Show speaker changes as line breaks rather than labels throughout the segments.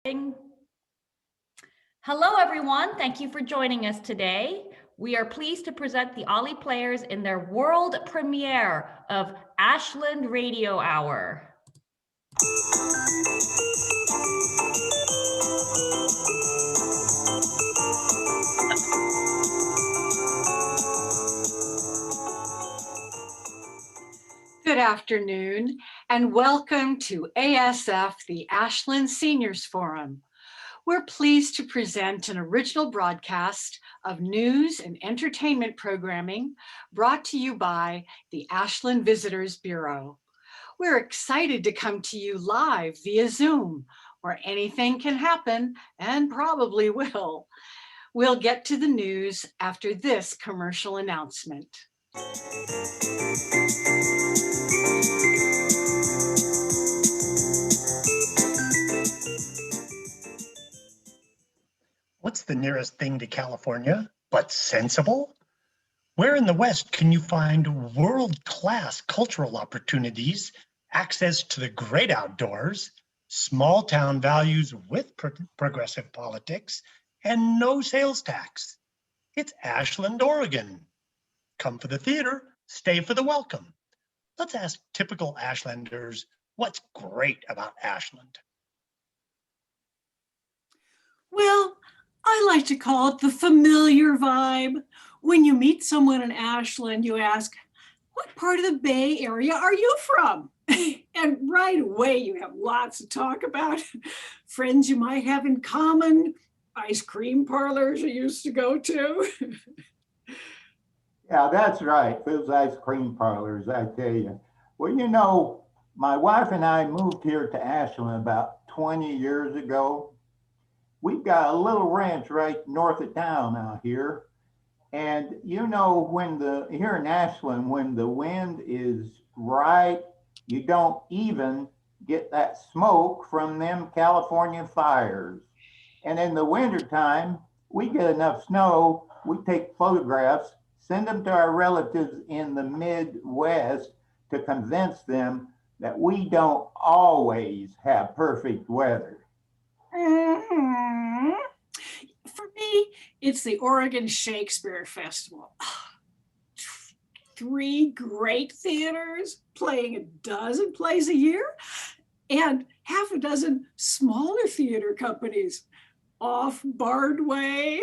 Hello, everyone. Thank you for joining us today. We are pleased to present the Ollie players in their world premiere of Ashland Radio Hour.
Good afternoon, and welcome to ASF, the Ashland Seniors Forum. We're pleased to present an original broadcast of news and entertainment programming brought to you by the Ashland Visitors Bureau. We're excited to come to you live via Zoom, where anything can happen and probably will. We'll get to the news after this commercial announcement.
What's the nearest thing to California, but sensible? Where in the West can you find world-class cultural opportunities, access to the great outdoors, small town values with progressive politics, and no sales tax? It's Ashland, Oregon. Come for the theater, stay for the welcome. Let's ask typical Ashlanders what's great about Ashland.
Well, I like to call it the familiar vibe. When you meet someone in Ashland, you ask, what part of the Bay Area are you from? And right away, you have lots to talk about. Friends you might have in common, ice cream parlors you used to go to.
Yeah, that's right. Those ice cream parlors, I tell you. Well, you know, my wife and I moved here to Ashland about 20 years ago. We've got a little ranch right north of town out here. And you know, here in Ashland, when the wind is right, you don't even get that smoke from them California fires. And in the wintertime, we get enough snow, we take photographs, send them to our relatives in the Midwest to convince them that we don't always have perfect weather.
Mm-hmm. For me, it's the Oregon Shakespeare Festival. 3 great theaters playing a dozen plays a year, and half a dozen smaller theater companies off Bardway.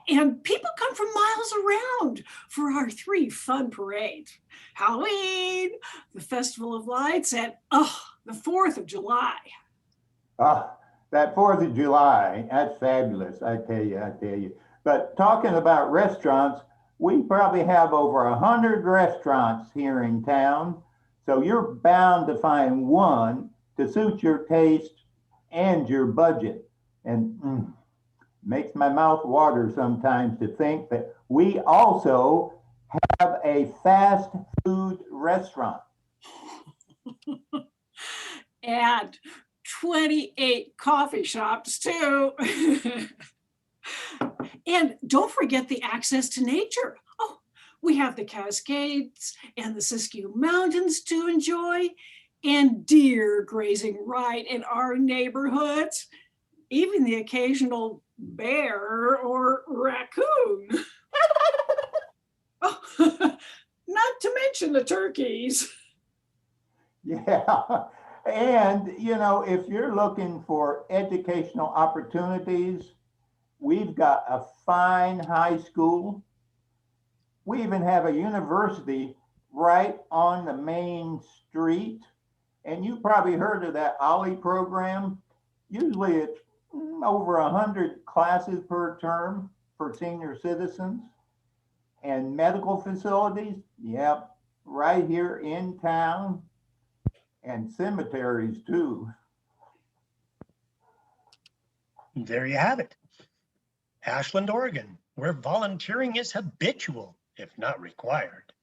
And people come from miles around for our 3 fun parades. Halloween, the Festival of Lights, and the 4th of July.
That 4th of July, that's fabulous, I tell you. But talking about restaurants, we probably have over 100 restaurants here in town. So you're bound to find one to suit your taste and your budget. And makes my mouth water sometimes to think that we also have a fast food restaurant.
And 28 coffee shops too. And don't forget the access to nature. Oh, we have the Cascades and the Siskiyou Mountains to enjoy, and deer grazing right in our neighborhoods, even the occasional bear or raccoon. Not to mention the turkeys.
Yeah. And, you know, if you're looking for educational opportunities, we've got a fine high school. We even have a university right on the main street. And you probably heard of that Ollie program. Usually it's over 100 classes per term for senior citizens. And medical facilities, yep, right here in town. And cemeteries too.
There you have it. Ashland, Oregon, where volunteering is habitual, if not required.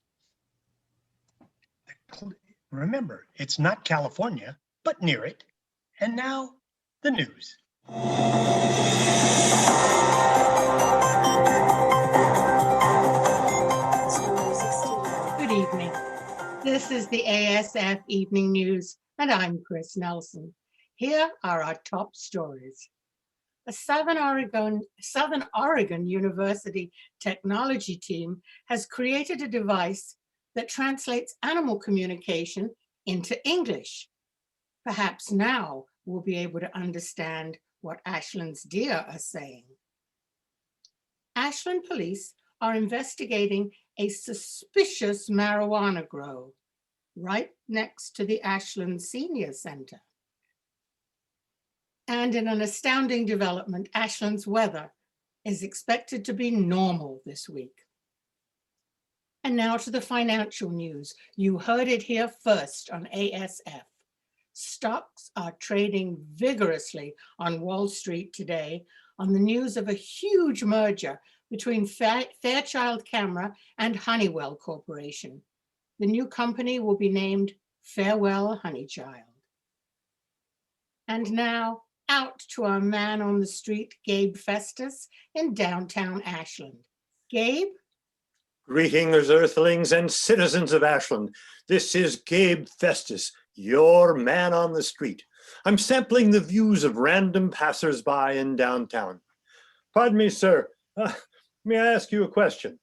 Remember, it's not California, but near it. And now, the news.
Good evening. This is the ASF Evening News, and I'm Chris Nelson.
Here are our top stories. A Southern Oregon University technology team has created a device that translates animal communication into English. Perhaps now we'll be able to understand what Ashland's deer are saying. Ashland police are investigating a suspicious marijuana grow right next to the Ashland Senior Center. And in an astounding development, Ashland's weather is expected to be normal this week. And now to the financial news. You heard it here first on ASF. Stocks are trading vigorously on Wall Street today on the news of a huge merger between Fairchild Camera and Honeywell Corporation. The new company will be named Farewell Honeychild. And now, out to our man on the street, Gabe Festus, in downtown Ashland. Gabe?
Greetings, earthlings and citizens of Ashland. This is Gabe Festus, your man on the street. I'm sampling the views of random passersby in downtown. Pardon me, sir. May I ask you a question?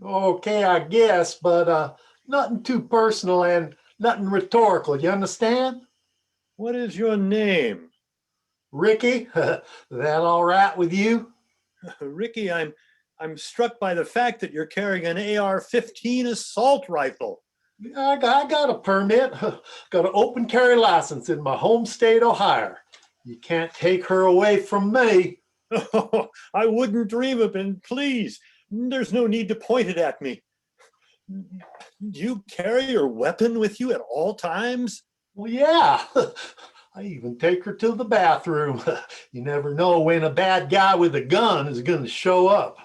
Okay, I guess, but nothing too personal and nothing rhetorical. You understand?
What is your name?
Ricky, that all right with you?
Ricky, I'm struck by the fact that you're carrying an AR-15 assault rifle.
I got a permit, got an open carry license in my home state, Ohio. You can't take her away from me.
Oh, I wouldn't dream of it. Please, there's no need to point it at me. Do you carry your weapon with you at all times?
Well, yeah. I even take her to the bathroom. You never know when a bad guy with a gun is going to show up.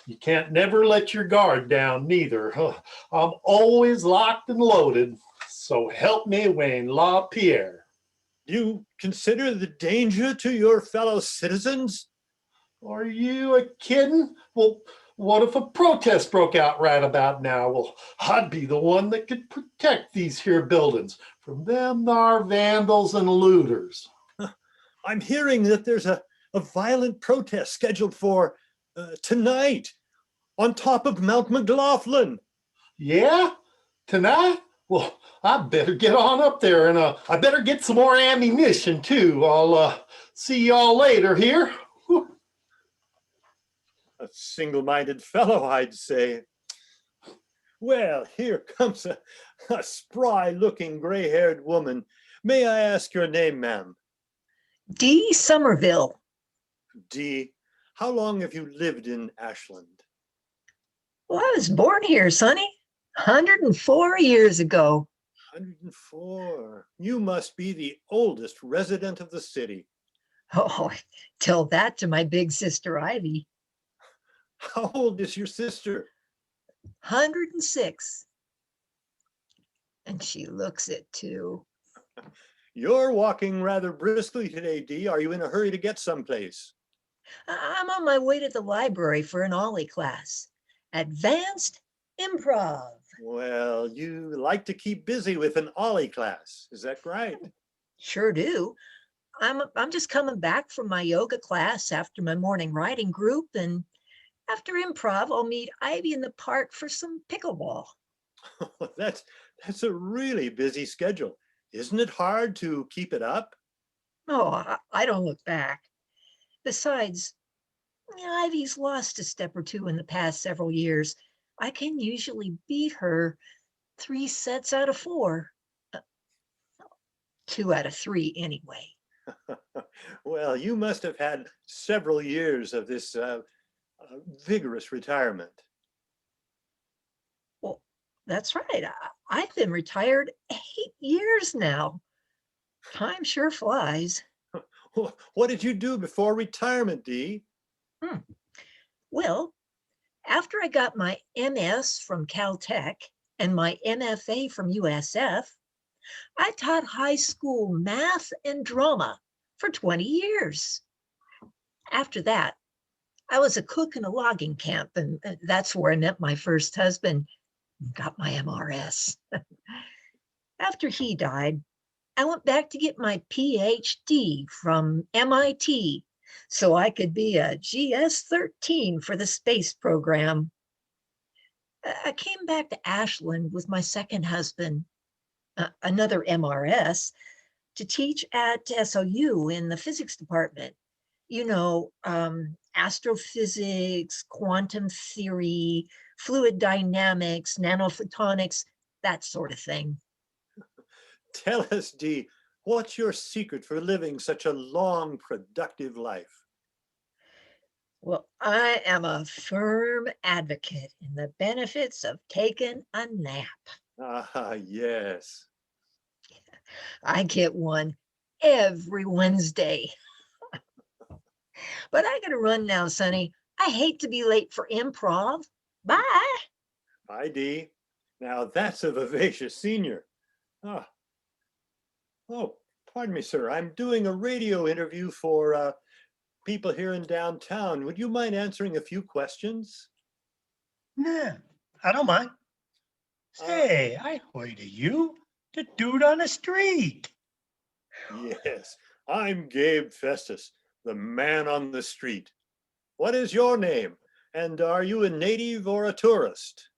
You can't never let your guard down neither. I'm always locked and loaded. So help me, Wayne LaPierre.
Do you consider the danger to your fellow citizens?
Are you a kidding? Well, what if a protest broke out right about now? Well, I'd be the one that could protect these here buildings from them thar vandals and looters.
I'm hearing that there's a violent protest scheduled for tonight on top of Mount McLaughlin.
Yeah? Tonight? Well, I better get on up there, and I better get some more ammunition too. I'll see y'all later here.
A single-minded fellow, I'd say. Well, here comes a spry-looking gray-haired woman. May I ask your name, ma'am?
Dee Somerville.
Dee, how long have you lived in Ashland?
Well, I was born here, Sonny, 104 years ago.
104. You must be the oldest resident of the city.
Oh, tell that to my big sister, Ivy.
How old is your sister?
106. And she looks it too.
You're walking rather briskly today, Dee. Are you in a hurry to get someplace?
I'm on my way to the library for an Ollie class. Advanced Improv.
Well, you like to keep busy with an Ollie class. Is that right?
Sure do. I'm just coming back from my yoga class after my morning writing group, and after improv, I'll meet Ivy in the park for some pickleball.
That's a really busy schedule. Isn't it hard to keep it up?
Oh, I don't look back. Besides, Ivy's lost a step or two in the past several years. I can usually beat her 3 sets out of 4. 2 out of 3 anyway.
Well, you must have had several years of this vigorous retirement.
Well, that's right. I've been retired 8 years now. Time sure flies.
What did you do before retirement, Dee?
Well, after I got my MS from Caltech and my MFA from USF, I taught high school math and drama for 20 years. After that, I was a cook in a logging camp, and that's where I met my first husband and got my MRS. After he died, I went back to get my PhD from MIT so I could be a GS-13 for the space program. I came back to Ashland with my second husband, another MRS, to teach at SOU in the physics department. You know, astrophysics, quantum theory, fluid dynamics, nanophotonics, that sort of thing.
Tell us, Dee, what's your secret for living such a long, productive life?
Well, I am a firm advocate in the benefits of taking a nap.
Ah, yes.
I get one every Wednesday. But I gotta run now, Sonny. I hate to be late for improv. Bye.
Hi, Dee. Now that's a vivacious senior. Ah. Oh, pardon me, sir. I'm doing a radio interview for people here in downtown. Would you mind answering a few questions?
Yeah, I don't mind. Say, I heard of you, the dude on the street.
Yes, I'm Gabe Festus, the man on the street. What is your name? And are you a native or a tourist?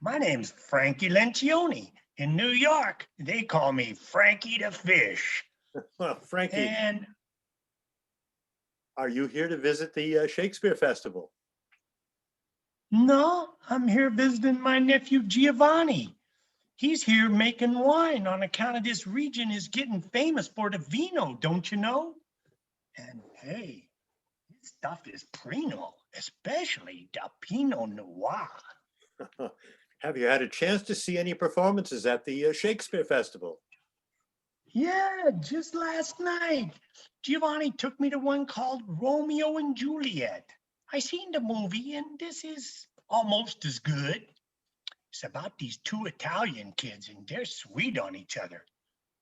My name's Frankie Lencioni. In New York, they call me Frankie the Fish.
Well, Frankie,
And
are you here to visit the Shakespeare Festival?
no, I'm here visiting my nephew Giovanni. He's here making wine on account of this region is getting famous for the vino, don't you know? And hey, this stuff is primo, especially the Pinot Noir.
Have you had a chance to see any performances at the Shakespeare Festival?
Yeah, just last night, Giovanni took me to one called Romeo and Juliet. I seen the movie, and this is almost as good. It's about these two Italian kids, and they're sweet on each other.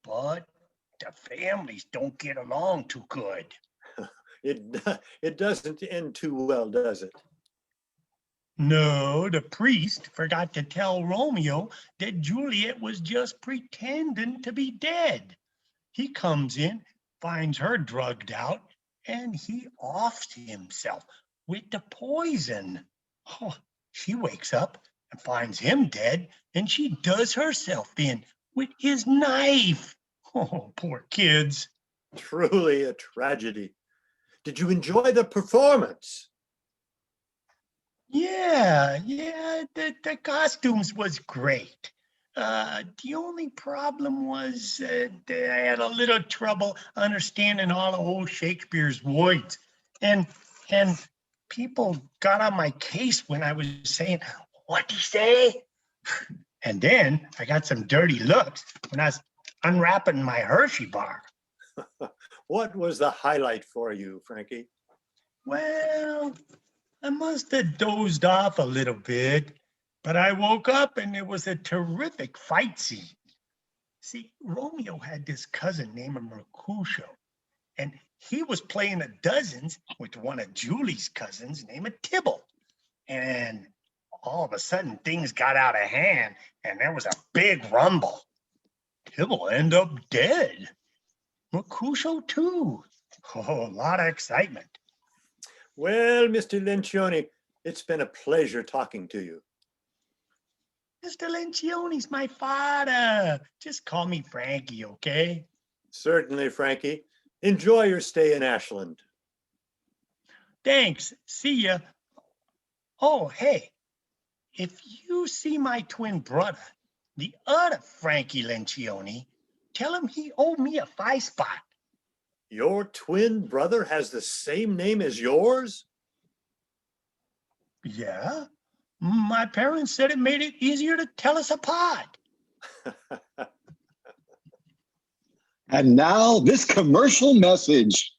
But the families don't get along too good.
It doesn't end too well, does it?
No, the priest forgot to tell Romeo that Juliet was just pretending to be dead. He comes in, finds her drugged out, and he offs himself with the poison. Oh, she wakes up and finds him dead, and she does herself in with his knife. Oh, poor kids.
Truly a tragedy. Did you enjoy the performance?
Yeah, the costumes was great. The only problem was I had a little trouble understanding all of old Shakespeare's words. And people got on my case when I was saying, what'd he say? And then I got some dirty looks when I was unwrapping my Hershey bar.
What was the highlight for you, Frankie?
Well, I must have dozed off a little bit, but I woke up and it was a terrific fight scene. See, Romeo had this cousin named Mercutio, and he was playing a dozens with one of Julie's cousins named Tybalt. And all of a sudden, things got out of hand, and there was a big rumble. Tybalt ended up dead. Mercutio, too. Oh, a lot of excitement.
Well, Mr. Lencioni, it's been a pleasure talking to you.
Mr. Lencioni's my father. Just call me Frankie, okay?
Certainly, Frankie. Enjoy your stay in Ashland.
Thanks. See ya. Oh, hey, if you see my twin brother, the other Frankie Lencioni, tell him he owed me a 5-spot.
Your twin brother has the same name as yours?
Yeah, my parents said it made it easier to tell us apart.
And now this commercial message.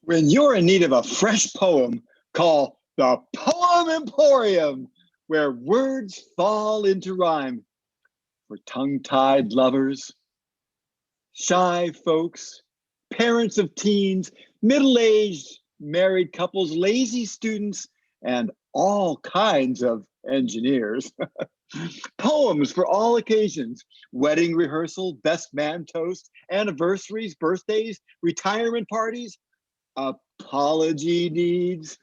When you're in need of a fresh poem, call the Poem Emporium, where words fall into rhyme. For tongue-tied lovers, shy folks, parents of teens, middle-aged married couples, lazy students, and all kinds of engineers. Poems for all occasions: wedding rehearsal, best man toast, anniversaries, birthdays, retirement parties, apology needs.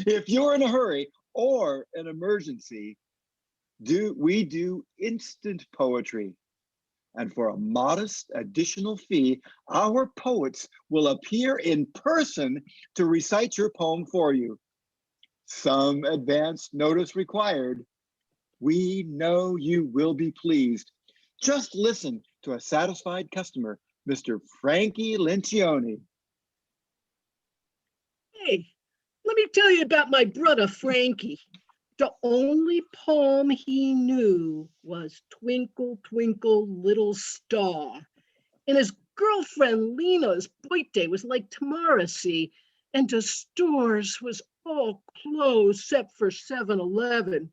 If you're in a hurry or an emergency, we do instant poetry. And for a modest additional fee, our poets will appear in person to recite your poem for you. Some advance notice required. We know you will be pleased. Just listen to a satisfied customer, Mr. Frankie Lencioni.
Hey, let me tell you about my brother Frankie. The only poem he knew was Twinkle, Twinkle, Little Star. And his girlfriend Lena's birthday was like tomorrow, see, and the stores was all closed except for 7-Eleven.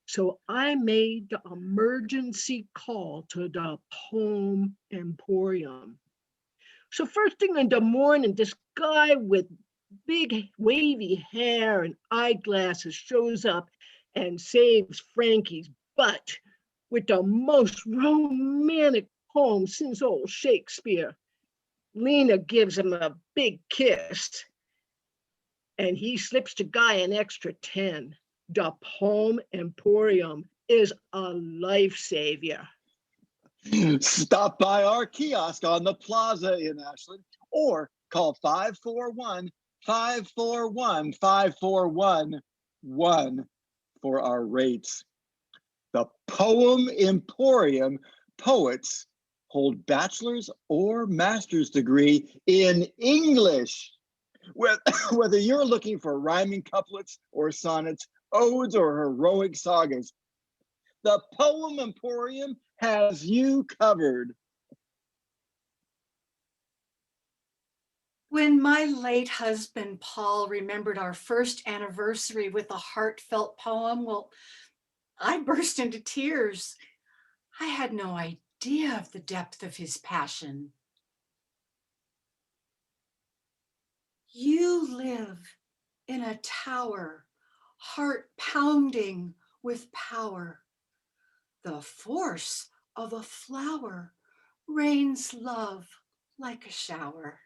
So I made the emergency call to the Poem Emporium. So first thing in the morning, this guy with big wavy hair and eyeglasses shows up and saves Frankie's butt with the most romantic poem since old Shakespeare. Lena gives him a big kiss and he slips the guy an extra 10. The Poem Emporium is a life savior.
Stop by our kiosk on the plaza in Ashland or call 541-541-5411 for our rates. The Poem Emporium poets hold bachelor's or master's degree in English. Whether you're looking for rhyming couplets or sonnets, odes or heroic sagas, the Poem Emporium has you covered.
When my late husband, Paul, remembered our first anniversary with a heartfelt poem, well, I burst into tears. I had no idea of the depth of his passion. You live in a tower, heart pounding with power. The force of a flower rains love like a shower.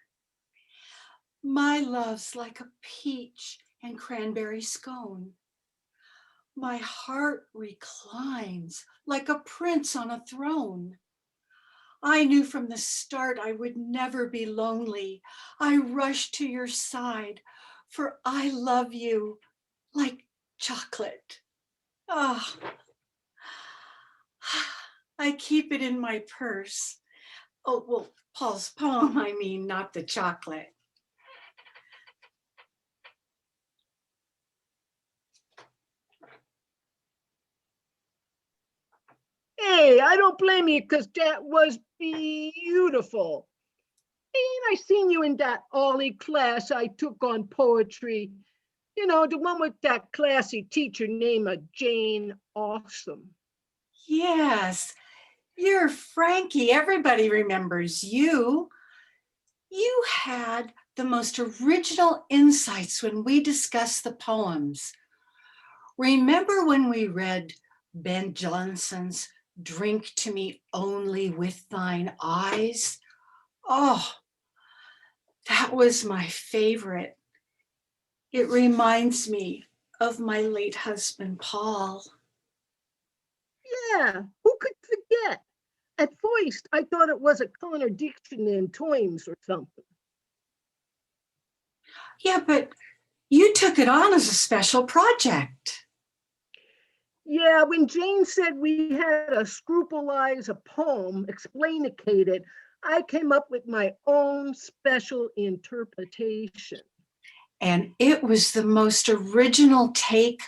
My love's like a peach and cranberry scone. My heart reclines like a prince on a throne. I knew from the start I would never be lonely. I rushed to your side, for I love you like chocolate. Ah, I keep it in my purse. Oh, well, Paul's poem, I mean, not the chocolate.
Hey, I don't blame you because that was beautiful. And I seen you in that Ollie class I took on poetry. You know, the one with that classy teacher named Jane Awesome.
Yes, you're Frankie. Everybody remembers you. You had the most original insights when we discussed the poems. Remember when we read Ben Jonson's Drink to Me Only with Thine Eyes? Oh, that was my favorite. It reminds me of my late husband, Paul.
Yeah, who could forget? At first, I thought it was a contradiction in terms or something.
Yeah, but you took it on as a special project.
Yeah, when Jane said we had to scrupleize a poem, explainicated, I came up with my own special interpretation.
And it was the most original take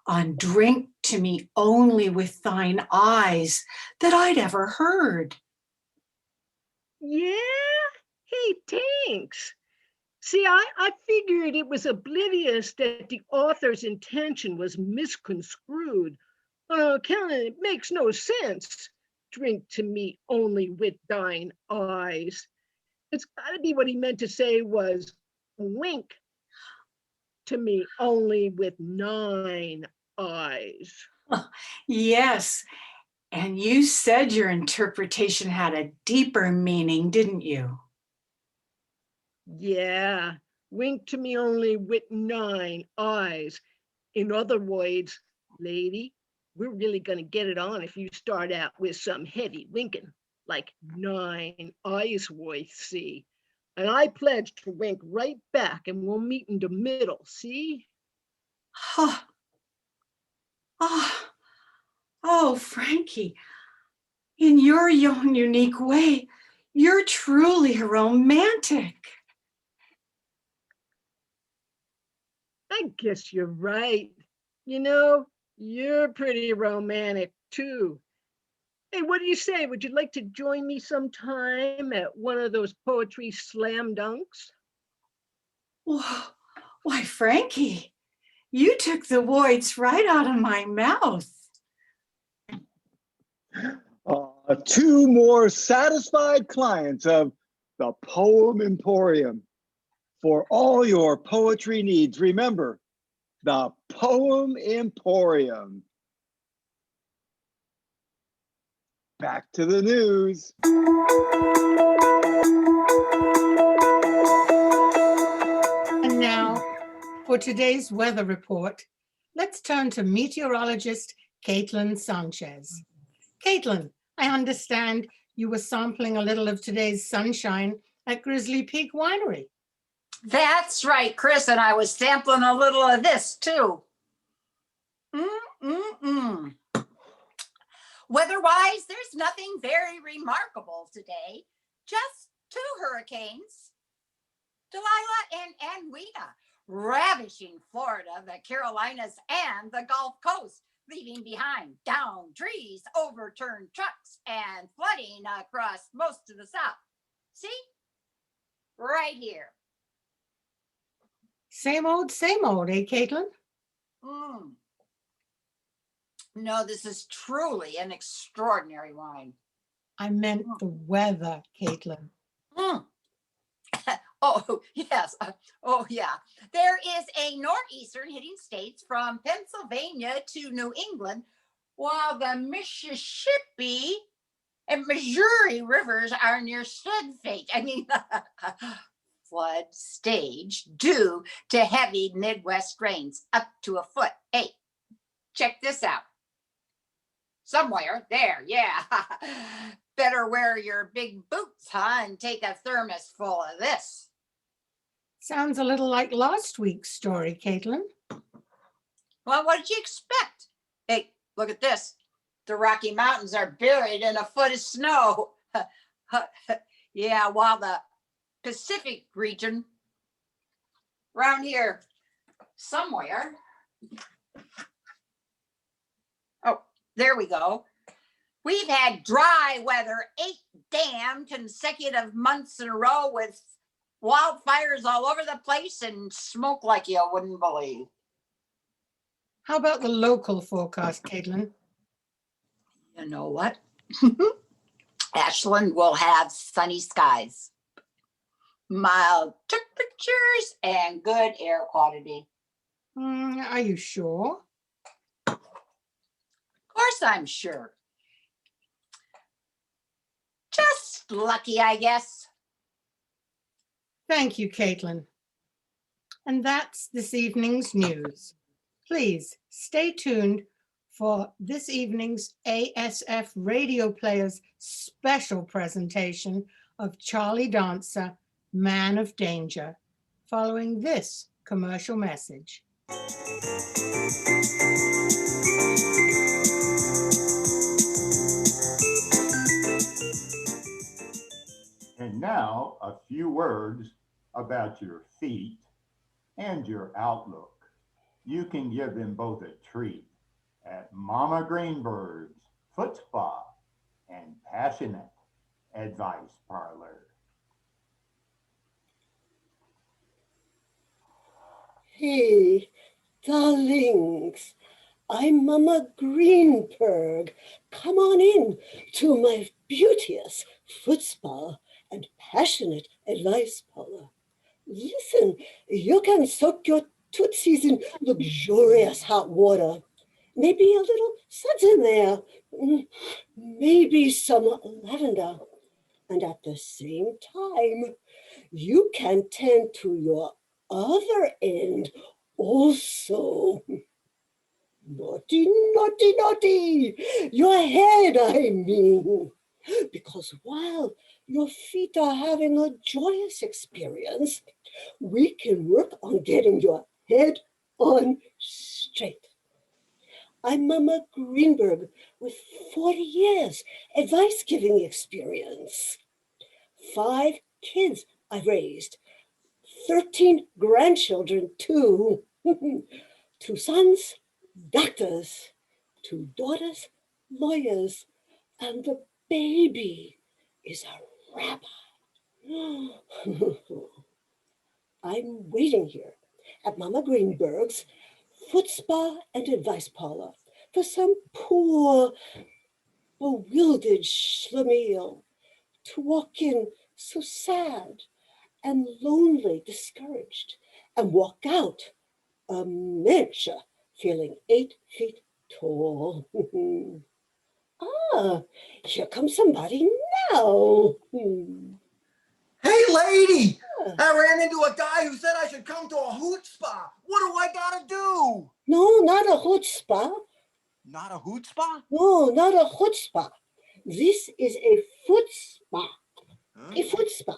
on Drink to Me Only with Thine Eyes that I'd ever heard.
Yeah? Hey, thanks. See, I figured it was oblivious that the author's intention was misconstrued. It makes no sense. Drink to me only with thine eyes. It's got to be what he meant to say was wink to me only with 9 eyes.
Yes, and you said your interpretation had a deeper meaning, didn't you?
Yeah, wink to me only with 9 eyes. In other words, lady, we're really gonna get it on if you start out with some heavy winking, like 9 eyes worth, see? And I pledge to wink right back and we'll meet in the middle, see?
Oh, oh, oh, Frankie, in your own unique way, you're truly romantic.
I guess you're right. You know, you're pretty romantic too. Hey, what do you say? Would you like to join me sometime at one of those poetry slam dunks?
Why, Frankie, you took the words right out of my mouth.
2 more satisfied clients of the Poem Emporium. For all your poetry needs, remember, the Poem Emporium. Back to the news.
And now, for today's weather report, let's turn to meteorologist Caitlin Sanchez. Caitlin, I understand you were sampling a little of today's sunshine at Grizzly Peak Winery.
That's right, Chris, and I was sampling a little of this too. Weather-wise, there's nothing very remarkable today. Just 2 hurricanes, Delilah and Wena, ravishing Florida, the Carolinas, and the Gulf Coast, leaving behind downed trees, overturned trucks, and flooding across most of the South. See? Right here.
Same old, eh, Caitlin?
No, this is truly an extraordinary wine.
I meant the weather, Caitlin.
Oh, yes. Oh, yeah. There is a northeastern hitting states from Pennsylvania to New England, while the Mississippi and Missouri rivers are near flood stage due to heavy Midwest rains up to a foot. Hey, check this out. Somewhere there, yeah. Better wear your big boots, huh, and take a thermos full of this.
Sounds a little like last week's story, Caitlin.
Well, what did you expect? Hey, look at this. The Rocky Mountains are buried in a foot of snow. Yeah, while the Pacific region, around here somewhere. Oh, there we go. We've had dry weather 8 damn consecutive months in a row with wildfires all over the place and smoke like you wouldn't believe.
How about the local forecast, Caitlin?
You know what? Ashland will have sunny skies, mild temperatures, and good air quality.
Are you sure?
Of course I'm sure. Just lucky, I guess.
Thank you, Caitlin. And that's this evening's news. Please stay tuned for this evening's ASF Radio Players special presentation of Charlie Dancer, Man of Danger, following this commercial message.
And now a few words about your feet and your outlook. You can give them both a treat at Mama Greenbird's Foot Spa and Passionate Advice Parlor.
Hey, darlings, I'm Mama Greenberg. Come on in to my beauteous foot spa and passionate advice parlor. Listen, you can soak your tootsies in luxurious hot water. Maybe a little suds in there. Maybe some lavender. And at the same time, you can tend to your other end also. Naughty, naughty, naughty. Your head, I mean. Because while your feet are having a joyous experience, we can work on getting your head on straight. I'm Mama Greenberg with 40 years advice-giving experience. 5 kids I've raised, 13 grandchildren too. 2 sons, doctors, 2 daughters, lawyers, and the baby is a rabbi. I'm waiting here at Mama Greenberg's foot spa and advice parlor for some poor, bewildered schlemiel to walk in so sad and lonely, discouraged, and walk out a miniature feeling 8 feet tall. Here comes somebody now.
Hey, lady! I ran into a guy who said I should come to a hoot spa. What do I gotta do?
No, not a hoot spa.
Not a hoot spa?
No, not a hoot spa. This is a foot spa.
Huh?
A foot spa.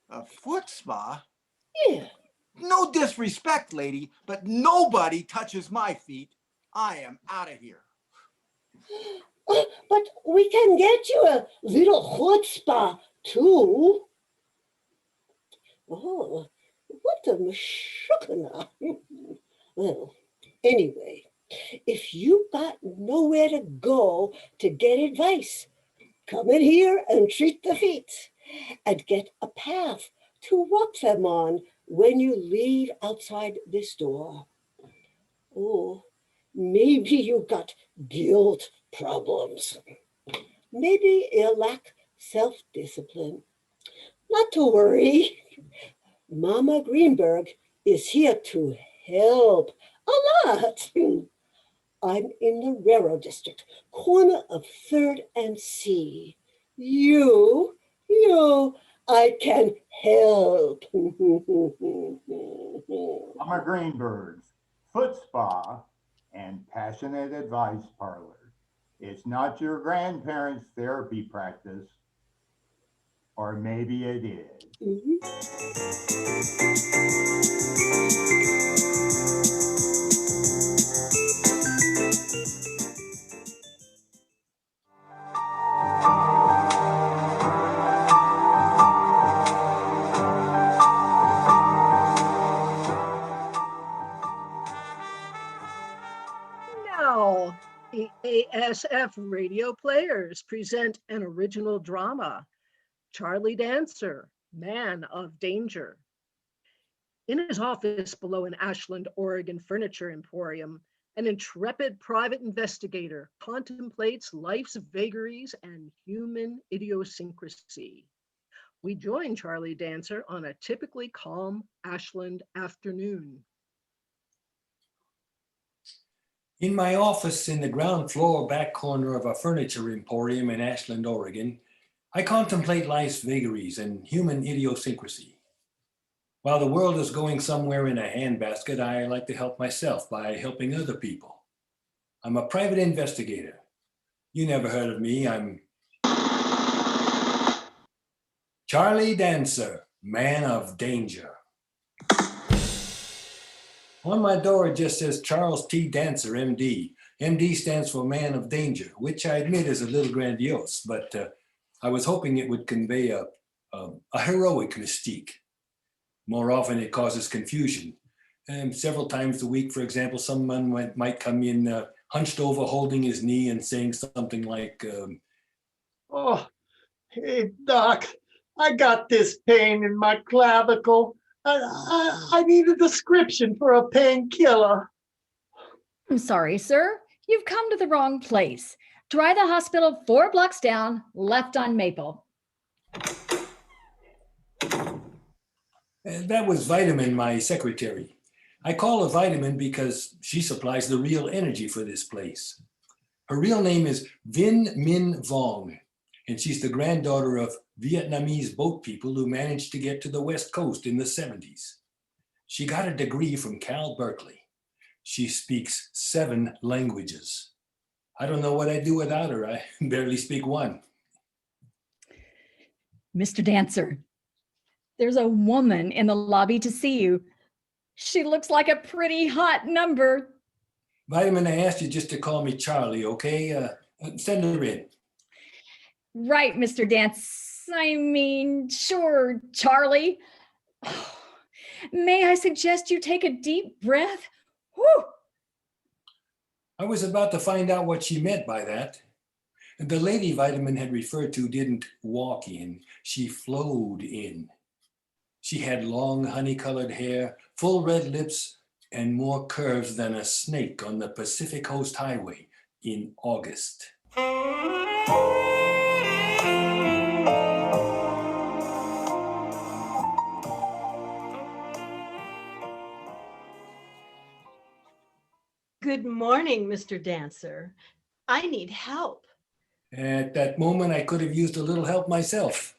A foot spa?
Yeah.
No disrespect, lady, but nobody touches my feet. I am out of here.
But we can get you a little chutzpah too. Oh, what a mashukana. Well, anyway, if you got nowhere to go to get advice, come in here and treat the feet and get a path to walk them on when you leave outside this door. Oh, maybe you got guilt problems. Maybe you lack self-discipline. Not to worry. Mama Greenberg is here to help a lot. I'm in the Railroad District, corner of 3rd and C. I can help.
Mama Greenberg's foot spa and passionate advice parlor. It's not your grandparents' therapy practice, or maybe it is.
Now, the ASF radio players present an original drama, Charlie Dancer, Man of Danger. In his office below an Ashland, Oregon furniture emporium, an intrepid private investigator contemplates life's vagaries and human idiosyncrasy. We join Charlie Dancer on a typically calm Ashland afternoon.
In my office in the ground floor back corner of a furniture emporium in Ashland, Oregon, I contemplate life's vagaries and human idiosyncrasy. While the world is going somewhere in a handbasket, I like to help myself by helping other people. I'm a private investigator. You never heard of me. I'm Charlie Dancer, Man of Danger. On my door, it just says Charles T. Dancer, MD. MD stands for Man of Danger, which I admit is a little grandiose, but I was hoping it would convey a heroic mystique. More often, it causes confusion. Several times a week, for example, someone might come in hunched over, holding his knee and saying something like,
Oh, hey, Doc, I got this pain in my clavicle. I need a description for a painkiller.
I'm sorry, sir. You've come to the wrong place. Try the hospital 4 blocks down, left on Maple.
That was Vitamin, my secretary. I call her Vitamin because she supplies the real energy for this place. Her real name is Vinh Minh Vong, and she's the granddaughter of Vietnamese boat people who managed to get to the West Coast in the 70s. She got a degree from Cal Berkeley. She speaks 7 languages. I don't know what I'd do without her. I barely speak one.
Mr. Dancer, there's a woman in the lobby to see you. She looks like a pretty hot number.
Vitamin, I asked you just to call me Charlie, okay? Send her in.
Right, Mr. Sure, Charlie. May I suggest you take a deep breath? Whew.
I was about to find out what she meant by that. The lady Vitamin had referred to didn't walk in, she flowed in. She had long honey-colored hair, full red lips, and more curves than a snake on the Pacific Coast Highway in August.
Good morning, Mr. Dancer. I need help.
At that moment, I could have used a little help myself.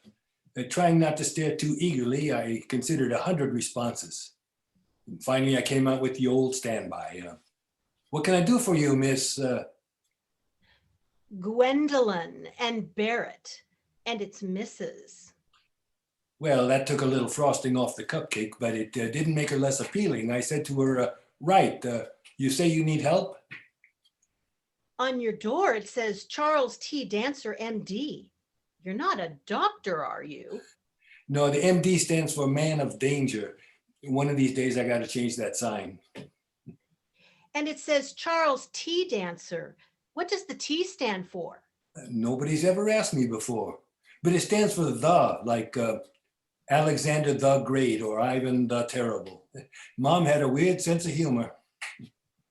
Trying not to stare too eagerly, I considered 100 responses. And finally, I came out with the old standby. What can I do for you, Miss?
Gwendolyn and Barrett, and it's Mrs.
Well, that took a little frosting off the cupcake, but it didn't make her less appealing. I said to her, right, you say you need help?
On your door, it says Charles T. Dancer, MD. You're not a doctor, are you?
No, the MD stands for Man of Danger. One of these days, I got to change that sign.
And it says Charles T. Dancer. What does the T stand for?
Nobody's ever asked me before, but it stands for the, like Alexander the Great or Ivan the Terrible. Mom had a weird sense of humor.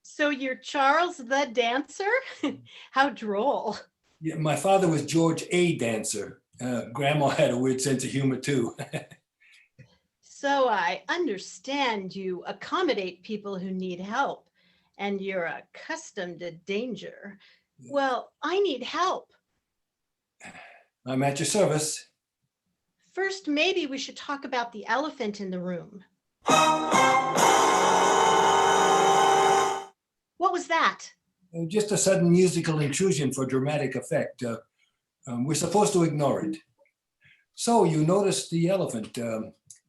So you're Charles the Dancer? How droll.
Yeah, my father was George A. Dancer. Grandma had a weird sense of humor too.
So I understand you accommodate people who need help and you're accustomed to danger. Well, I need help.
I'm at your service.
First, maybe we should talk about the elephant in the room. What was that?
Just a sudden musical intrusion for dramatic effect. We're supposed to ignore it. So you noticed the elephant.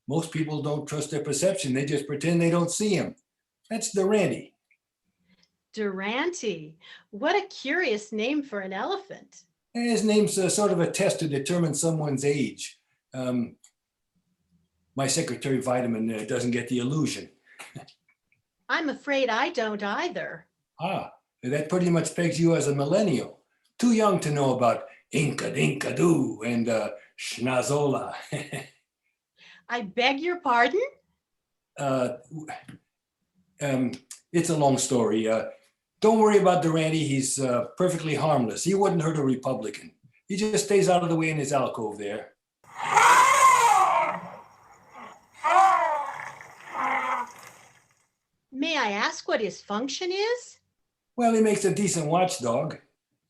Most people don't trust their perception. They just pretend they don't see him. That's Durante.
Durante. What a curious name for an elephant.
His name's sort of a test to determine someone's age. My secretary, Vitamin, doesn't get the illusion.
I'm afraid I don't either.
Ah, that pretty much pegs you as a millennial. Too young to know about Inca Dinka Doo and Schnazola.
I beg your pardon?
It's a long story. Don't worry about Durante. He's perfectly harmless. He wouldn't hurt a Republican. He just stays out of the way in his alcove there.
May I ask what his function is?
Well, he makes a decent watchdog,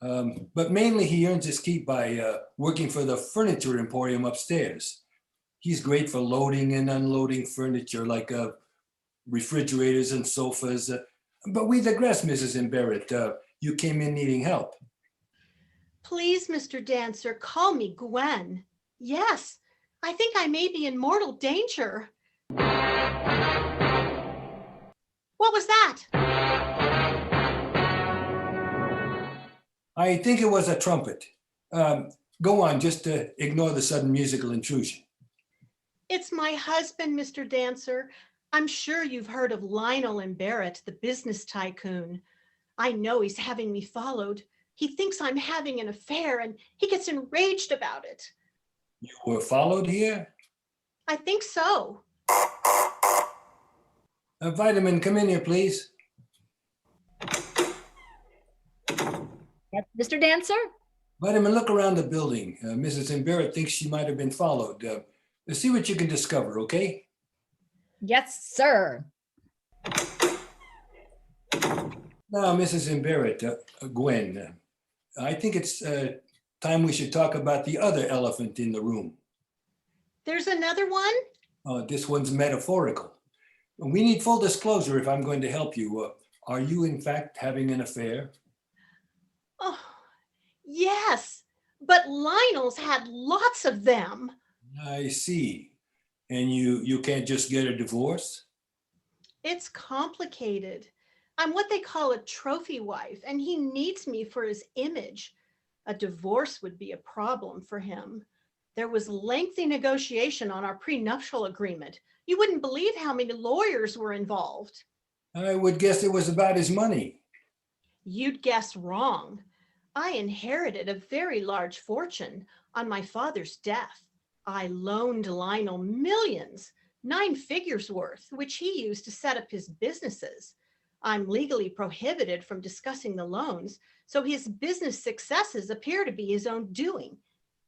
but mainly he earns his keep by working for the furniture emporium upstairs. He's great for loading and unloading furniture like refrigerators and sofas. But we digress, Mrs. Barrett. You came in needing help.
Please, Mr. Dancer, call me Gwen. Yes, I think I may be in mortal danger. What was that?
I think it was a trumpet. Go on, just ignore the sudden musical intrusion.
It's my husband, Mr. Dancer. I'm sure you've heard of Lionel and Barrett, the business tycoon. I know he's having me followed. He thinks I'm having an affair and he gets enraged about it.
You were followed here?
I think so.
Vitamin, come in here, please.
Mr. Dancer?
Vitamin, look around the building. Mrs. Barrett thinks she might have been followed. See what you can discover, okay?
Yes, sir.
Now, Mrs. Barrett, Gwen, I think it's time we should talk about the other elephant in the room.
There's another one?
This one's metaphorical. We need full disclosure if I'm going to help you. Are you in fact having an affair?
Oh, yes, but Lionel's had lots of them.
I see. And you can't just get a divorce?
It's complicated. I'm what they call a trophy wife, and he needs me for his image. A divorce would be a problem for him. There was lengthy negotiation on our prenuptial agreement. You wouldn't believe how many lawyers were involved.
I would guess it was about his money.
You'd guess wrong. I inherited a very large fortune on my father's death. I loaned Lionel millions, 9 figures worth, which he used to set up his businesses. I'm legally prohibited from discussing the loans, so his business successes appear to be his own doing.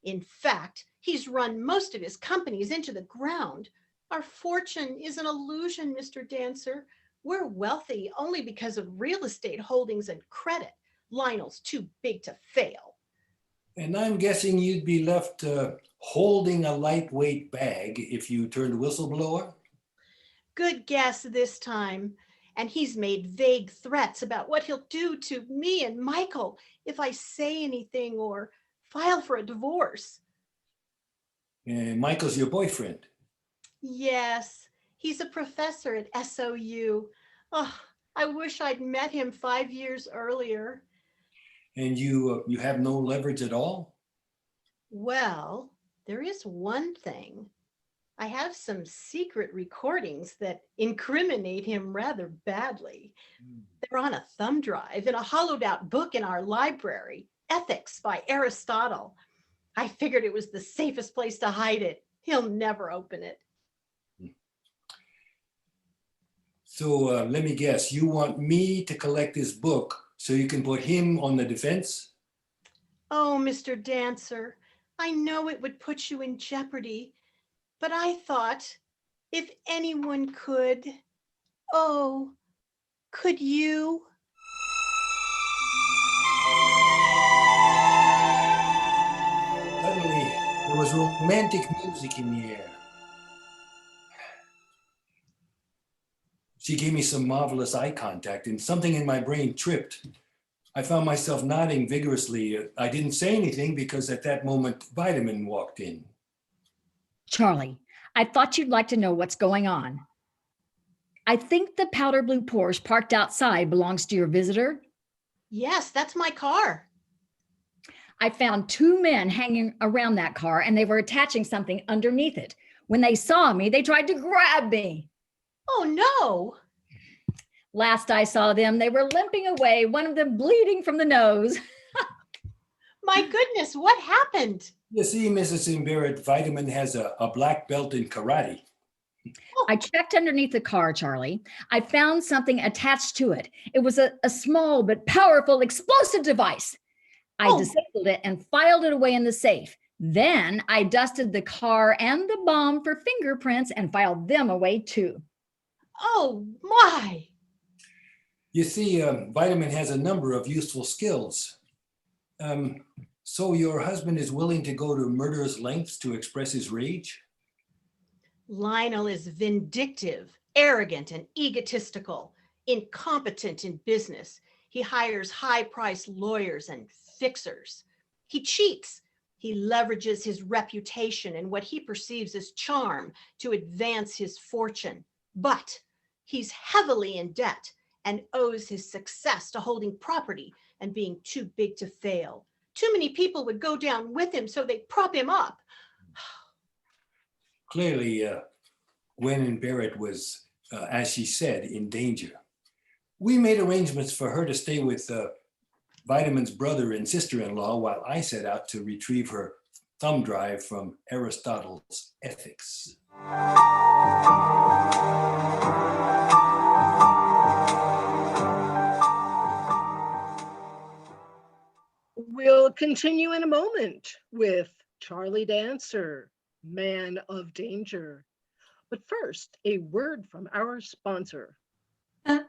In fact, he's run most of his companies into the ground. Our fortune is an illusion, Mr. Dancer. We're wealthy only because of real estate holdings and credit. Lionel's too big to fail.
And I'm guessing you'd be left holding a lightweight bag if you turned whistleblower?
Good guess this time. And he's made vague threats about what he'll do to me and Michael if I say anything or file for a divorce.
Michael's your boyfriend?
Yes, he's a professor at SOU. Oh, I wish I'd met him 5 years earlier.
And you have no leverage at all?
Well, there is one thing. I have some secret recordings that incriminate him rather badly. They're on a thumb drive in a hollowed out book in our library, Ethics by Aristotle. I figured it was the safest place to hide it. He'll never open it.
So let me guess, you want me to collect this book so you can put him on the defense?
Oh, Mr. Dancer, I know it would put you in jeopardy, but I thought if anyone could, oh, could you?
Suddenly, there was romantic music in the air. She gave me some marvelous eye contact and something in my brain tripped. I found myself nodding vigorously. I didn't say anything because at that moment, Vitamin walked in.
Charlie, I thought you'd like to know what's going on. I think the powder blue Porsche parked outside belongs to your visitor.
Yes, that's my car.
I found 2 men hanging around that car and they were attaching something underneath it. When they saw me, they tried to grab me.
Oh no.
Last I saw them, they were limping away, one of them bleeding from the nose.
My goodness, what happened?
You see, Mrs. Barrett, Vitamin has a black belt in karate.
I checked underneath the car, Charlie. I found something attached to it. It was a small but powerful explosive device. I disabled it and filed it away in the safe. Then I dusted the car and the bomb for fingerprints and filed them away too.
Oh my!
You see, Vitamin has a number of useful skills. So your husband is willing to go to murderous lengths to express his rage?
Lionel is vindictive, arrogant, and egotistical, incompetent in business. He hires high-priced lawyers and fixers. He cheats. He leverages his reputation and what he perceives as charm to advance his fortune. But he's heavily in debt and owes his success to holding property and being too big to fail. Too many people would go down with him, so they'd prop him up.
Clearly, Gwen Barrett was, as she said, in danger. We made arrangements for her to stay with Vitamin's brother and sister-in-law while I set out to retrieve her thumb drive from Aristotle's Ethics.
We'll continue in a moment with Charlie Dancer, Man of Danger. But first, a word from our sponsor.
Hello?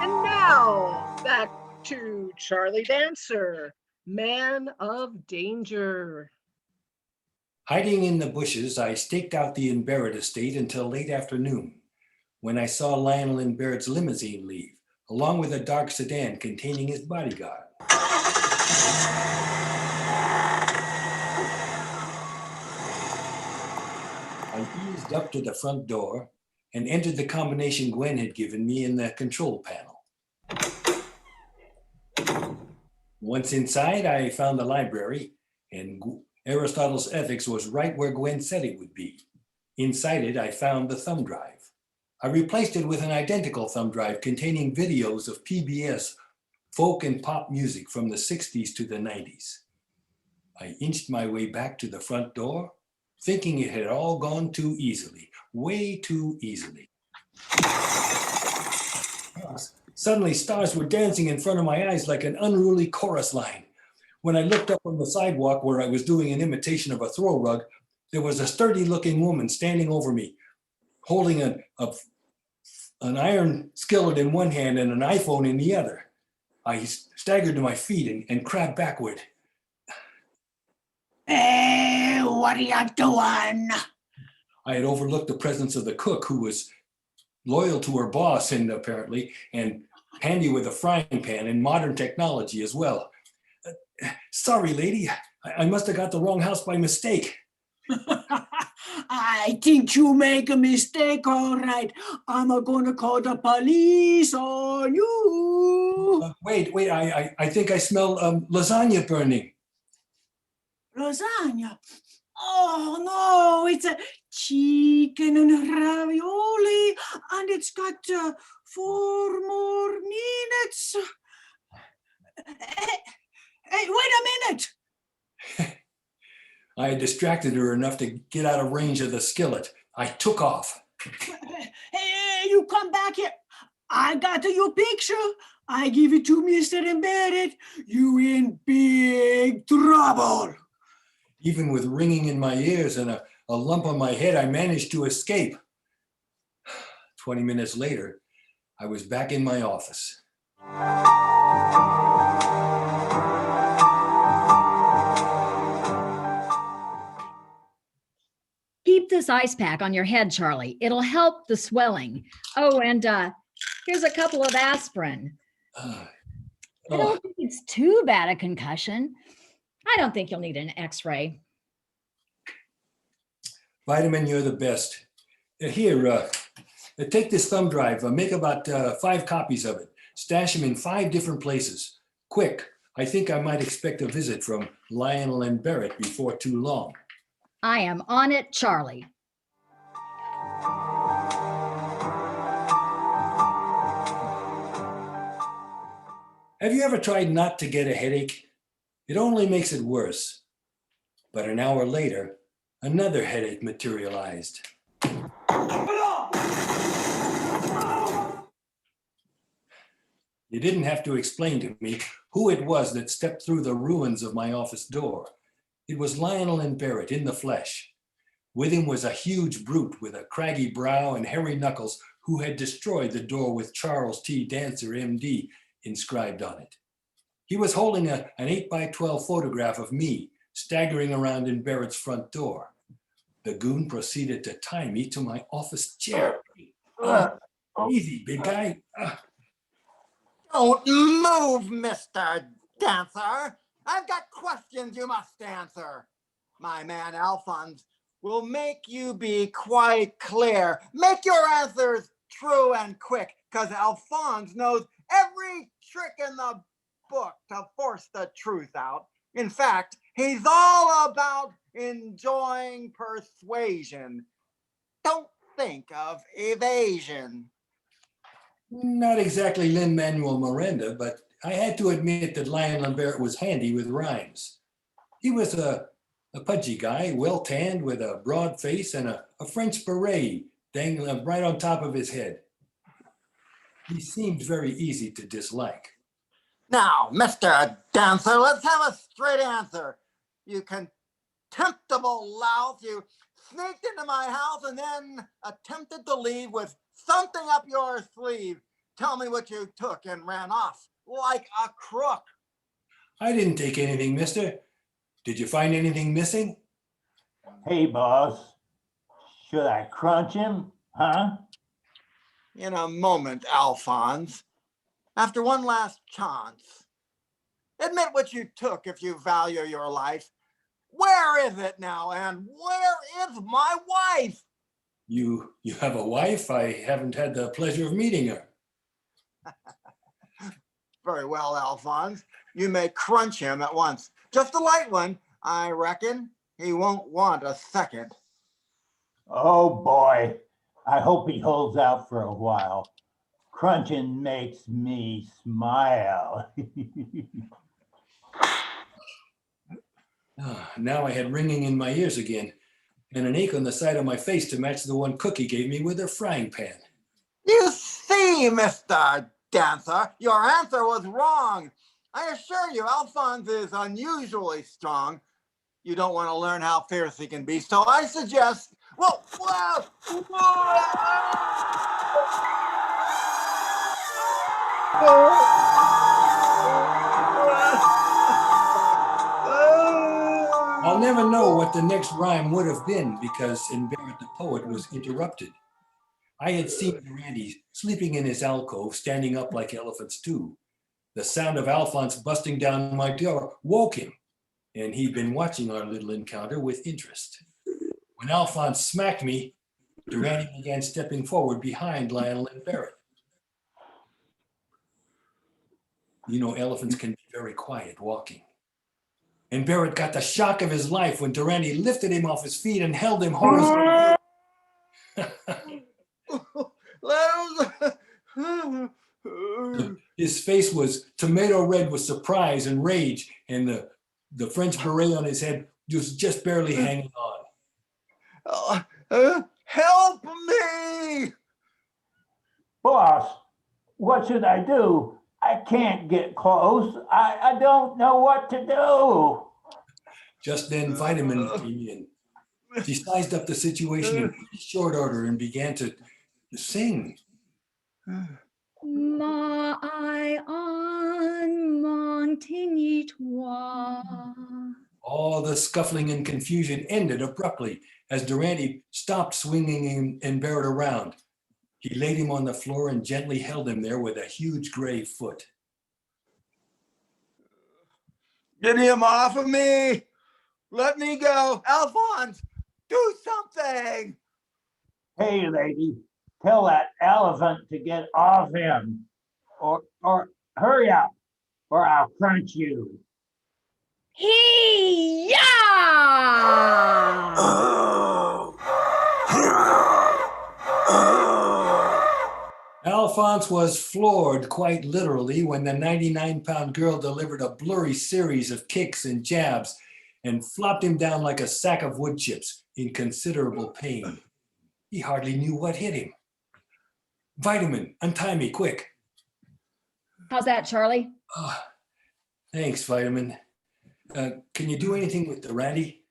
And now back to Charlie Dancer, Man of Danger.
Hiding in the bushes, I staked out the Barrett estate until late afternoon, when I saw Lionel and Barrett's limousine leave, along with a dark sedan containing his bodyguard. I eased up to the front door and entered the combination Gwen had given me in the control panel. Once inside, I found the library, and Aristotle's Ethics was right where Gwen said it would be. Inside it, I found the thumb drive. I replaced it with an identical thumb drive containing videos of PBS folk and pop music from the 60s to the 90s. I inched my way back to the front door, thinking it had all gone too easily, way too easily. Suddenly, stars were dancing in front of my eyes like an unruly chorus line. When I looked up on the sidewalk where I was doing an imitation of a throw rug, there was a sturdy-looking woman standing over me, holding an iron skillet in one hand and an iPhone in the other. I staggered to my feet and crabbed backward.
Hey, what are you doing?
I had overlooked the presence of the cook, who was loyal to her boss and handy with a frying pan and modern technology as well. Sorry, lady, I must have got the wrong house by mistake.
I think you make a mistake, all right. I'm gonna call the police on you.
Wait, I think I smell lasagna burning.
Lasagna? Oh no, it's a chicken and ravioli, and it's got 4 more minutes. Hey, wait a minute.
I had distracted her enough to get out of range of the skillet. I took off.
Hey, you come back here. I got your picture. I give it to Mr. Embedded. You in big trouble.
Even with ringing in my ears and a lump on my head, I managed to escape. 20 minutes later, I was back in my office.
Keep this ice pack on your head, Charlie. It'll help the swelling. Oh, and here's a couple of aspirin. I don't think it's too bad a concussion. I don't think you'll need an x-ray.
Vitamin, you're the best. Here, take this thumb drive. Make about 5 copies of it. Stash them in 5 different places. Quick, I think I might expect a visit from Lionel and Barrett before too long.
I am on it, Charlie.
Have you ever tried not to get a headache? It only makes it worse. But an hour later, another headache materialized. You didn't have to explain to me who it was that stepped through the ruins of my office door. It was Lionel and Barrett in the flesh. With him was a huge brute with a craggy brow and hairy knuckles who had destroyed the door with Charles T. Dancer, MD, inscribed on it. He was holding an 8x12 photograph of me staggering around in Barrett's front door. The goon proceeded to tie me to my office chair. Easy, big guy.
Don't move, Mr. Dancer. I've got questions you must answer. My man Alphonse will make you be quite clear. Make your answers true and quick, because Alphonse knows every trick in the book to force the truth out. In fact, he's all about enjoying persuasion. Don't think of evasion.
Not exactly Lin-Manuel Miranda, but I had to admit that Lionel Barrett was handy with rhymes. He was a pudgy guy, well-tanned with a broad face and a French beret dangling right on top of his head. He seemed very easy to dislike.
Now, Mr. Dancer, let's have a straight answer. You contemptible lout, you sneaked into my house and then attempted to leave with something up your sleeve. Tell me what you took and ran off like a crook.
I didn't take anything, mister. Did you find anything missing?
Hey, boss, should I crunch him, huh?
In a moment, Alphonse. After one last chance, admit what you took if you value your life. Where is it now, and where is my wife?
You have a wife? I haven't had the pleasure of meeting her.
Very well, Alphonse. You may crunch him at once. Just a light one, I reckon. He won't want a second.
Oh boy, I hope he holds out for a while. Crunching makes me smile.
Now I had ringing in my ears again, and an ache on the side of my face to match the one Cookie gave me with her frying pan.
You see, Mr. Dancer, your answer was wrong. I assure you, Alphonse is unusually strong. You don't want to learn how fierce he can be, so I suggest,
I'll never know what the next rhyme would have been because Barrett the poet was interrupted. I had seen Randy sleeping in his alcove, standing up like elephants do. The sound of Alphonse busting down my door woke him, and he'd been watching our little encounter with interest. When Alphonse smacked me, Durante began stepping forward behind Lionel and Barrett. You know, elephants can be very quiet walking. And Barrett got the shock of his life when Durante lifted him off his feet and held him horizontally. His face was tomato red with surprise and rage, and the French beret on his head was just barely hanging on.
Help me!
Boss, what should I do? I can't get close. I don't know what to do.
Just then, Vitamin came in. She sized up the situation in short order and began to sing.
Ma I en Montigny-toi.
All the scuffling and confusion ended abruptly as Durante stopped swinging him and Barrett around. He laid him on the floor and gently held him there with a huge gray foot.
Get him off of me! Let me go! Alphonse, do something!
Hey, lady, tell that elephant to get off him. Or hurry up, or I'll crunch you.
Hee-yah!
Alphonse was floored quite literally when the 99-pound girl delivered a blurry series of kicks and jabs and flopped him down like a sack of wood chips in considerable pain. He hardly knew what hit him. Vitamin, untie me, quick.
How's that, Charlie?
Oh, thanks, Vitamin. Can you do anything with Durante?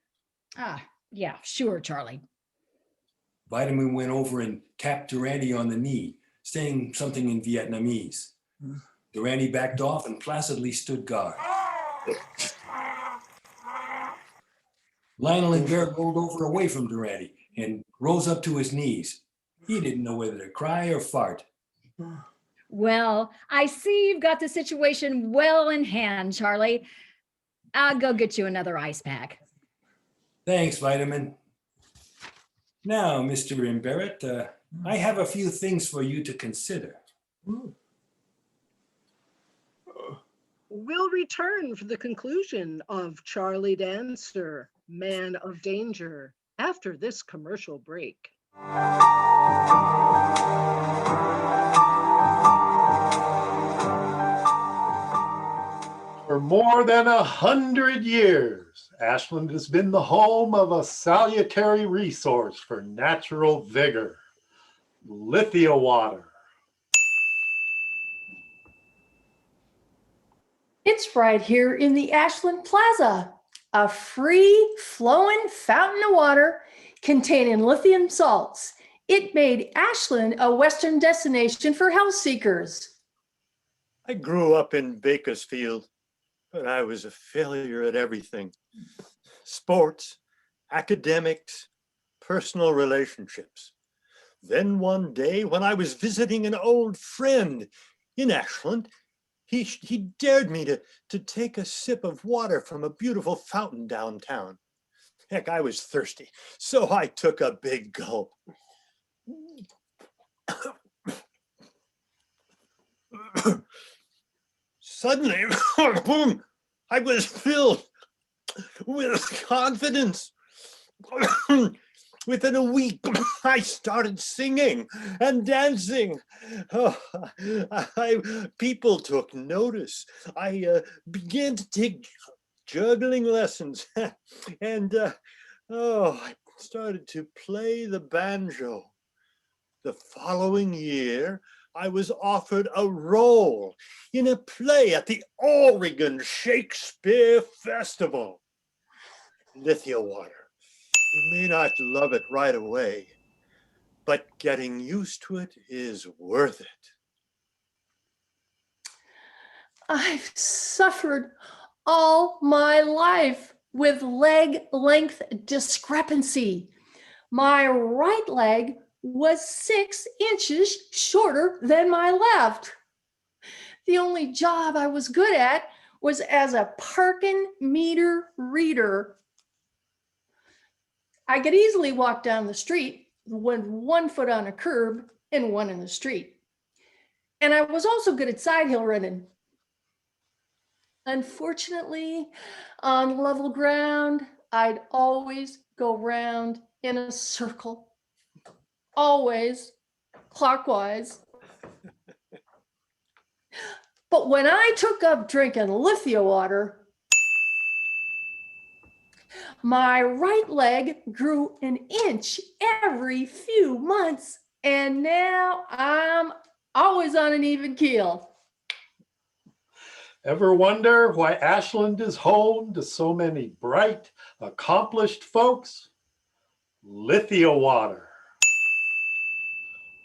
Yeah, sure, Charlie.
Vitamin went over and tapped Durante on the knee, saying something in Vietnamese. Durante backed off and placidly stood guard. Lionel and Barrett rolled over away from Durante and rose up to his knees. He didn't know whether to cry or fart.
Well, I see you've got the situation well in hand, Charlie. I'll go get you another ice pack.
Thanks, Vitamin. Now, Mr. Barrett, I have a few things for you to consider.
We'll return for the conclusion of Charlie Dancer, Man of Danger, after this commercial break.
For more than 100 years, Ashland has been the home of a salutary resource for natural vigor, Lithia water.
It's right here in the Ashland Plaza, a free flowing fountain of water containing lithium salts. It made Ashland a Western destination for health seekers.
I grew up in Bakersfield, but I was a failure at everything. Sports, academics, personal relationships. Then one day, when I was visiting an old friend in Ashland, he dared me to take a sip of water from a beautiful fountain downtown. Heck, I was thirsty, so I took a big gulp. Suddenly, boom, I was filled with confidence. Within a week, I started singing and dancing. People took notice. I began to take juggling lessons and I started to play the banjo. The following year, I was offered a role in a play at the Oregon Shakespeare Festival. Lithia water. You may not love it right away, but getting used to it is worth it.
I've suffered all my life with leg length discrepancy. My right leg was 6 inches shorter than my left. The only job I was good at was as a parking meter reader. I could easily walk down the street with 1 foot on a curb and 1 in the street. And I was also good at side hill running. Unfortunately, on level ground, I'd always go round in a circle, always clockwise. But when I took up drinking Lithia water, my right leg grew an inch every few months, and now I'm always on an even keel.
Ever wonder why Ashland is home to so many bright, accomplished folks? Lithia water.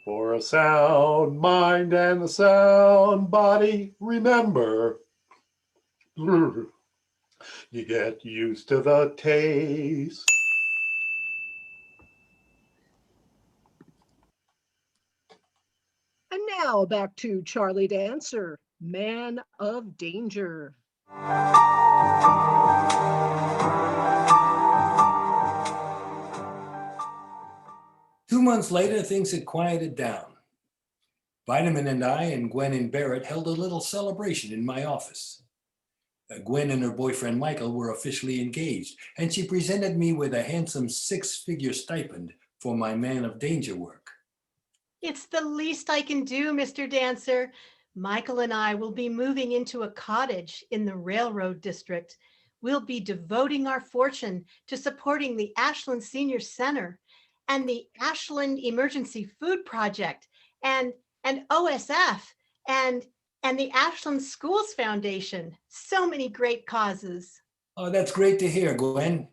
For a sound mind and a sound body, remember, you get used to the taste.
And now back to Charlie Dancer, Man of Danger.
Two months later, things had quieted down. Vitamin and I and Gwen and Barrett held a little celebration in my office. Gwen and her boyfriend Michael were officially engaged, and she presented me with a handsome 6-figure stipend for my Man of Danger work.
It's the least I can do, Mr. Dancer. Michael and I will be moving into a cottage in the railroad district. We'll be devoting our fortune to supporting the Ashland Senior Center and the Ashland Emergency Food Project and OSF and the Ashland Schools Foundation. So many great causes.
Oh, that's great to hear, Gwen.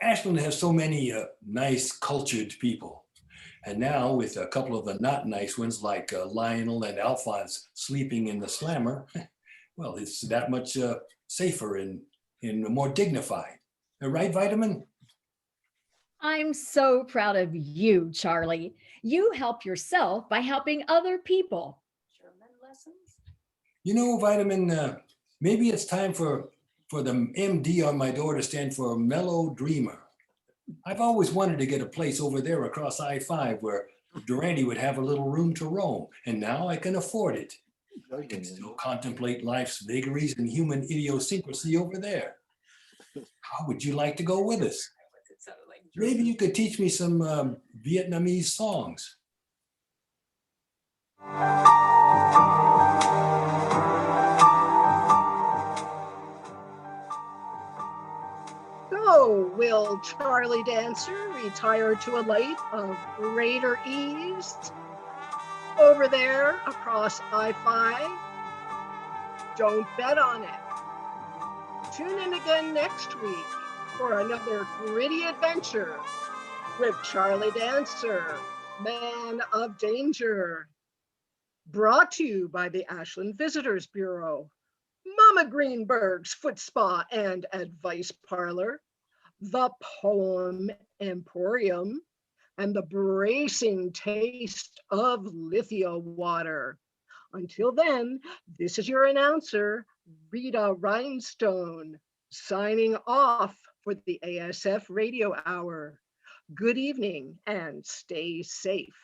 Ashland has so many nice, cultured people. And now with a couple of the not nice ones like Lionel and Alphonse sleeping in the slammer, well, it's that much safer and more dignified. Right, Vitamin?
I'm so proud of you, Charlie. You help yourself by helping other people. German lessons?
You know, Vitamin, maybe it's time for the MD on my door to stand for Mellow Dreamer. I've always wanted to get a place over there across I-5 where Durante would have a little room to roam, and now I can afford it. I can still contemplate life's vagaries and human idiosyncrasy over there. How would you like to go with us? Maybe you could teach me some Vietnamese songs.
So, will Charlie Dancer retire to a life of greater ease over there across I-5? Don't bet on it. Tune in again next week for another gritty adventure with Charlie Dancer, Man of Danger. Brought to you by the Ashland Visitors Bureau, Mama Greenberg's Foot Spa and Advice Parlor, the Poem Emporium, and the bracing taste of Lithia water. Until then, this is your announcer, Rita Rhinestone, signing off for the ASF Radio Hour. Good evening and stay safe.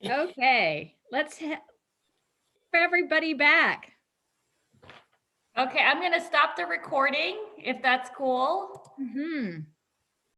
Okay, everybody back. Okay, I'm gonna stop the recording if that's cool.
Mhm.